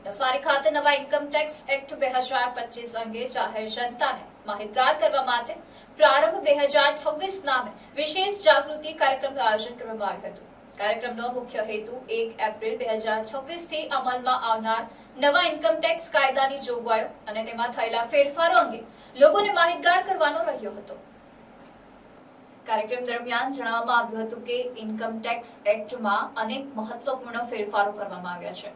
નવસારી ખાતે નવા income tax act 2025 અંગે જાહેર જનતાને માહિતગાર કરવા માટે પ્રારંભ 2026 નામે વિશેષ જાગૃતિ કાર્યક્રમનું આયોજન કરવામાં આવ્યું હતું. કાર્યક્રમનો મુખ્ય હેતુ 1 એપ્રિલ 2026 થી અમલમાં આવનાર નવા ઇન્કમ ટેક્સ કાયદાની જોગવાઈઓ અને તેમાં થયેલા ફેરફારો અંગે લોકોને માહિતગાર કરવાનો રહ્યો હતો. કાર્યક્રમ દરમિયાન જણાવવામાં આવ્યું હતું કે ઇન્કમ ટેક્સ એક્ટમાં અનેક મહત્વપૂર્ણ ફેરફારો કરવામાં આવ્યા છે,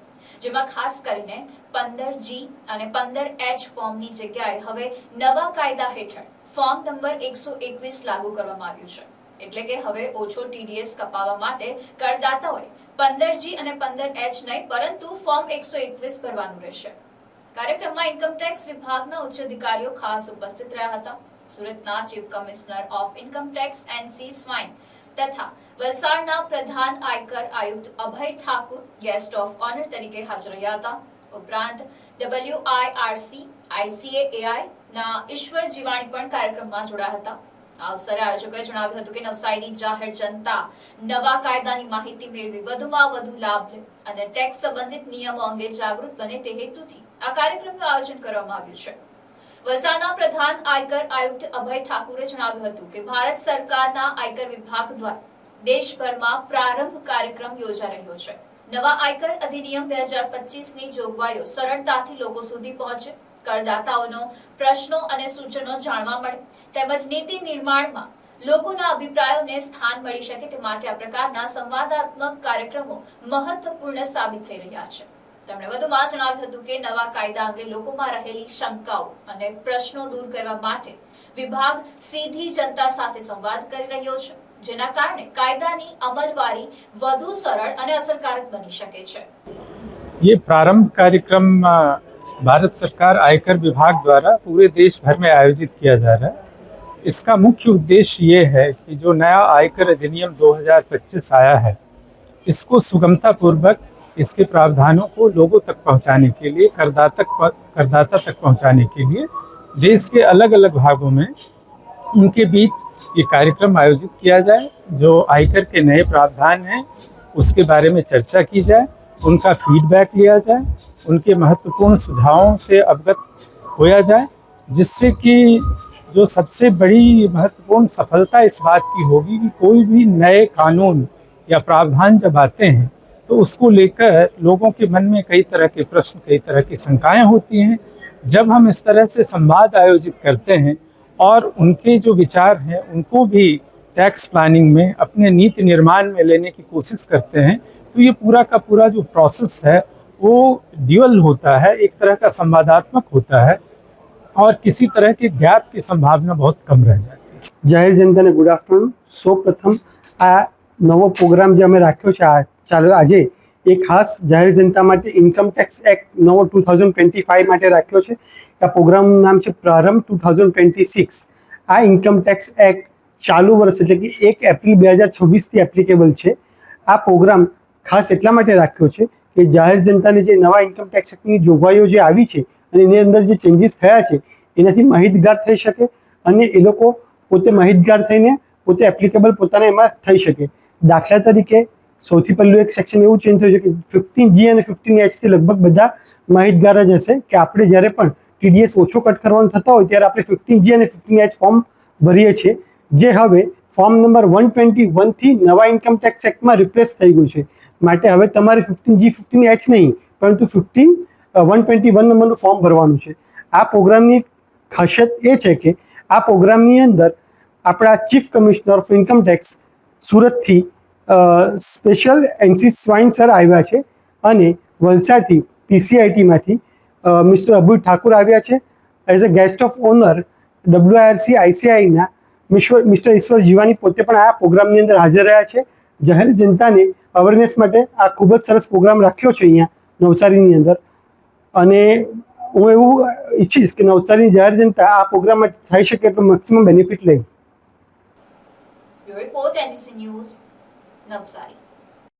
જેમાં ખાસ કરીને 15G અને 15H ફોર્મની જગ્યાએ હવે નવા કાયદા હેઠળ ફોર્મ નંબર 121 લાગુ કરવામાં આવ્યું છે. એટલે કે હવે ઓછો TDS કપાવવા માટે કરદાતાઓએ 15G અને 15H નહીં પરંતુ ફોર્મ 121 ભરવાનું રહેશે. કાર્યક્રમમાં ઇન્કમ ટેક્સ વિભાગના ઉચ્ચ અધિકારીઓ ખાસ ઉપસ્થિત રહ્યા હતા. સુરતના chief commissioner of income tax NC swine તથા વલસાડના પ્રધાન આયકર આયુક્ત અભય ઠાકુર ગેસ્ટ ઓફ ઓનર તરીકે હાજર રહ્યા હતા. ઉપરાંત WIRC ICAAI ના ઈશ્વર જીવાણી પણ કાર્યક્રમમાં જોડાયા હતા. આ અવસરે આયોજકોએ જણાવ્યું હતું કે નવસારીની જાહેર જનતા નવા કાયદાની માહિતી મેળવી વધુમાં વધુ લાભ લે અને ટેક્સ સંબંધિત નિયમો અંગે જાગૃત બને તે હેતુથી આ કાર્યક્રમનું આયોજન કરવામાં આવ્યું છે. વલસાડના પ્રધાન આયકર આયુક્ત અભય ઠાકુરે જણાવ્યું હતું કે ભારત સરકારના આયકર વિભાગ દ્વારા દેશભરમાં પ્રારંભ કાર્યક્રમ યોજાઈ રહ્યો છે. નવા આયકર અધિનિયમ 2025ની જોગવાઈઓ સરળતાથી લોકો સુધી પહોંચે, કરદાતાઓનો પ્રશ્નો અને સૂચનો જાણવા મળે તેમજ નીતિ નિર્માણમાં લોકોના અભિપ્રાયોને સ્થાન મળી શકે તે માટે આ પ્રકારના સંવાદાત્મક કાર્યક્રમો મહત્વપૂર્ણ સાબિત થઈ રહ્યા છે. તેમણે વધુમાં જણાવ્યું હતું કે નવા કાયદા અંગે લોકોમાં રહેલી શંકાઓ અને પ્રશ્નો દૂર કરવા માટે વિભાગ સીધી જનતા સાથે સંવાદ કરી રહ્યો છે, જેના કારણે કાયદાની અમલવારી વધુ સરળ અને અસરકારક બની શકે છે. ये प्रारंभ कार्यक्रम भारत सरकार आयकर विभाग द्वारा पूरे देश भर में आयोजित किया जा रहा है. इसका मुख्य उद्देश्य ये है कि जो नया आयकर अधिनियम 2025 आया है, इसको सुगमता पूर्वक इसके प्रावधानों को लोगों तक पहुंचाने के लिए, करदाता तक पहुंचाने के लिए देश के अलग अलग भागों में उनके बीच ये कार्यक्रम आयोजित किया जाए. जो आयकर के नए प्रावधान हैं उसके बारे में चर्चा की जाए, उनका फीडबैक लिया जाए, उनके महत्वपूर्ण सुझावों से अवगत होया जाए, जिससे कि जो सबसे बड़ी महत्वपूर्ण सफलता इस बात की होगी कि कोई भी नए कानून या प्रावधान जब आते हैं तो उसको लेकर लोगों के मन में कई तरह के प्रश्न, कई तरह की शंकाएं होती हैं. जब हम इस तरह से संवाद आयोजित करते हैं और उनके जो विचार हैं उनको भी टैक्स प्लानिंग में, अपने नीति निर्माण में लेने की कोशिश करते हैं, तो ये पूरा का पूरा जो प्रोसेस है वो ड्यूअल होता है, एक तरह का संवादात्मक होता है और किसी तरह के गैप की संभावना बहुत कम रह जाती है. જાહેર જનતાને ગુડ આફ્ટરનૂન. સૌ પ્રથમ આ નવો પ્રોગ્રામ જે અમે રાખ્યો છે ચાલો આજે એ ખાસ જાહેર જનતા માટે ઇન્કમ ટેક્સ એક્ટ નવો 2025 માટે રાખ્યો છે. આ પ્રોગ્રામનું નામ છે પ્રારંભ 2026. આ ઇન્કમ ટેક્સ એક્ટ ચાલુ વર્ષ એટલે કે 1 એપ્રિલ 2026થી એપ્લિકેબલ છે. આ પ્રોગ્રામ ખાસ એટલા માટે રાખ્યો છે કે જાહેર જનતાને જે નવા ઇન્કમ ટેક્સ એક્ટની જોગવાઈઓ જે આવી છે અને એની અંદર જે ચેન્જીસ થયા છે એનાથી માહિતગાર થઈ શકે અને એ લોકો પોતે માહિતગાર થઈને પોતે એપ્લિકેબલ પોતાના એમાં થઈ શકે. દાખલા તરીકે સૌથી પહેલું એક સેક્શન એવું ચેન્જ થયું છે કે 15G અને 15H થી લગભગ બધા માહિતગાર જ હશે કે આપણે જ્યારે પણ TDS ઓછો કટ કરવાનું થતા હોય ત્યારે આપણે 15G અને 15H ફોર્મ ભરીએ છીએ, જે હવે ફોર્મ નંબર 121 થી નવા ઇન્કમ ટેક્સ એક્ટમાં રિપ્લેસ થઈ ગયું છે. માટે હવે તમારે 15G 15H નહીં પરંતુ 121 નંબરનું ફોર્મ ભરવાનું છે. આ પ્રોગ્રામની ખાસિયત એ છે કે આ પ્રોગ્રામની અંદર આપણા chief commissioner of income tax સુરતથી સ્પેશિયલ NC સ્વાઇન સર આવ્યા છે અને વલસાડથી PCITમાંથી મિસ્ટર અભય ઠાકુર આવ્યા છે. As a guest of honour WIRC ICAAIના મિસ્ટર ઈશ્વર જીવાની પોતે પણ આ પ્રોગ્રામની અંદર હાજર રહ્યા છે. જાહેર જનતાને અવેરનેસ માટે આ ખૂબ જ સરસ પ્રોગ્રામ રાખ્યો છે અહીંયા નવસારીની અંદર અને હું એવું ઈચ્છીશ કે નવસારીની જાહેર જનતા આ પ્રોગ્રામમાં થઈ શકે એટલું મેક્સિમમ બેનિફિટ લે. Report NDC news Navsari.